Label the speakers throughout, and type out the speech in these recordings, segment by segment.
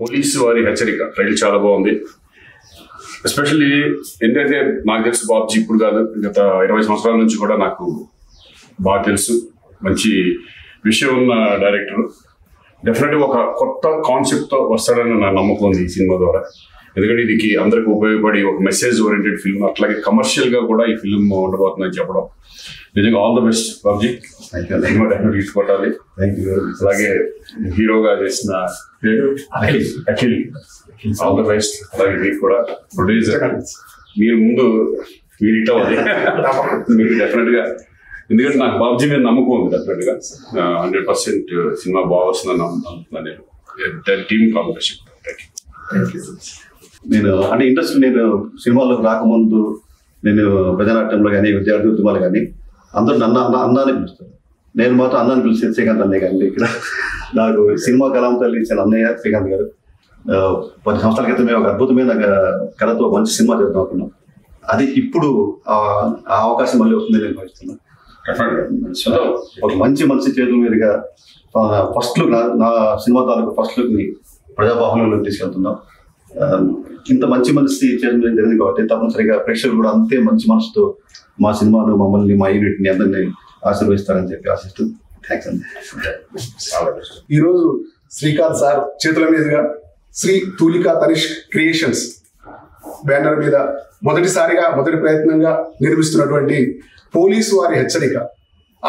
Speaker 1: Police వారి హెచ్చరిక trial చాలా బాగుంది. ఎస్పెషల్లీ ఏంటంటే నాకు తెలుసు బాబ్జీ ఇప్పుడు కాదు, గత 20 సంవత్సరాల నుంచి కూడా నాకు బాగా తెలుసు. మంచి విషయం ఉన్న డైరెక్టర్. డెఫినెట్గా ఒక కొత్త కాన్సెప్ట్తో వస్తాడని నా నమ్మకం ఉంది ఈ సినిమా ద్వారా. ఎందుకంటే ఇది అందరికి ఉపయోగపడి ఒక మెసేజ్ ఓరియంటెడ్ ఫిల్మ్, అట్లాగే కమర్షియల్గా కూడా ఈ ఫిల్మ్ ఉండబోతుందని చెప్పడం నిజంగా ఆల్ ద బెస్ట్ బాబ్జీ. డెఫినెట్గా తీసుకోవాలి. అలాగే హీరోగా చేసిన అఖిల్ ఆల్ ద బెస్ట్. అలాగే మీకు కూడా ప్రొడ్యూసర్, మీరు ముందు మీరు ఇట్ అవ్వాలి మీకు డెఫినెట్గా. ఎందుకంటే నాకు బాబ్జీ మీద నమ్మకం ఉంది. డెఫినెట్గా 100% సినిమా బాగా వస్తుందని నమ్ముతున్నాను నేను. Team combination. Thank you.
Speaker 2: నేను అంటే ఇంట్రెస్ట్, నేను సినిమాల్లోకి రాకముందు నేను ప్రజానాట్యంలో కానీ విద్యార్థి ఉద్యమాలు కానీ అందరూ అన్నాన్ని పిలుస్తారు. నేను మాత్రం అన్నాన్ని పిలిచి శ్రీకాంత్ అన్నయ్య కానీ ఇక్కడ నాకు సినిమా కళాం తల్లి ఇచ్చిన అన్నయ్య శ్రీకాంత్ గారు 10 సంవత్సరాల క్రితమే ఒక అద్భుతమైన కళతో మంచి సినిమా చేద్దాం అనుకున్నాం. అది ఇప్పుడు ఆ అవకాశం మళ్ళీ వస్తుంది నేను భావిస్తున్నాను. ఒక మంచి చేతుల మీదుగా ఫస్ట్ లుక్, నా సినిమా తాలూకు ఫస్ట్ లుక్ని ప్రజాబాహుల్యంలోకి తీసుకెళ్తున్నాం. ఇంత మంచి మనసు చేయడం జరిగింది కాబట్టి తప్పనిసరిగా ప్రేక్షకులు కూడా అంతే మంచి మనసుతో మా సినిమాను, మమ్మల్ని, మా యూనిట్ని అందరినీ ఆశీర్వదిస్తారని చెప్పి ఆశిస్తూ థ్యాంక్స్ అండి.
Speaker 3: ఈరోజు శ్రీకాంత్ సార్ చేతుల మీదుగా శ్రీ తూలికా తనిష్ క్రియేషన్స్ బ్యానర్ మీద మొదటి ప్రయత్నంగా నిర్మిస్తున్నటువంటి పోలీసు వారి హెచ్చరిక,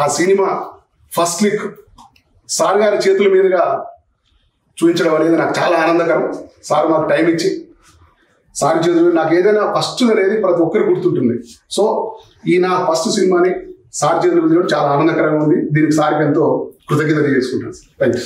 Speaker 3: ఆ సినిమా ఫస్ట్ లుక్ సార్ గారి చేతుల మీదుగా చూపించడం అనేది నాకు చాలా ఆనందకరం. సార్ మాకు టైం ఇచ్చి సార్ చేతులు నాకు ఏదైనా ఫస్ట్ అనేది ప్రతి ఒక్కరికి గుర్తుంటుంది. సో ఈ నా ఫస్ట్ సినిమాని సార్ చేతుల మీద చాలా ఆనందకరంగా ఉంది. దీనికి సార్కి ఎంతో కృతజ్ఞత తెలియజేసుకుంటాను. Thank you.